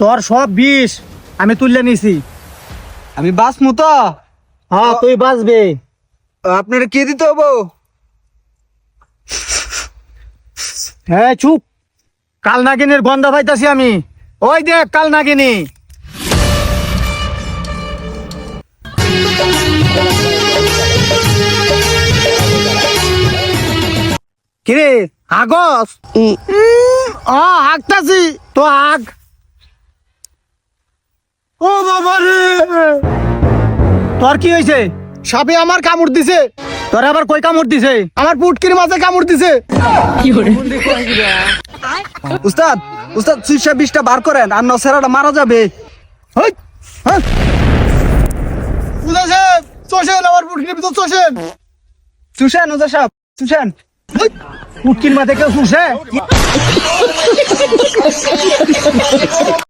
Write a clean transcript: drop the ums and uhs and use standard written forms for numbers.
তোর সব বিষ আমি তুললে নিছি। আমি বাঁচমু তো? হ্যাঁ তুই বাঁচবে। আপনারা কে দিতে হবো? হ্যাঁ চুপ, কাল নাগিনীর গন্ধ পাইতাছি আমি। ওই দেখ কাল নাগিনী। কিরে আগস? হাগতাছি তো হাগ। ও বাবা রে, তোর কি হয়েছে? সাপে আমার কামড় দিছে। তোর আবার কই কামড় দিছে? আমার পুটকির মাঝে কামড় দিছে। উস্তাদ উস্তাদ সুইসা বিষটা বার করেন, আর নসেরাটা মারা যাবে। হেই, হ্যাঁ, বুঝেছেন? চষেন আমার পুটকির ভিতর চষেন। চুষেন ওজা সাহেব, চুষেন। উটকির মাঝে কেউ শুষে?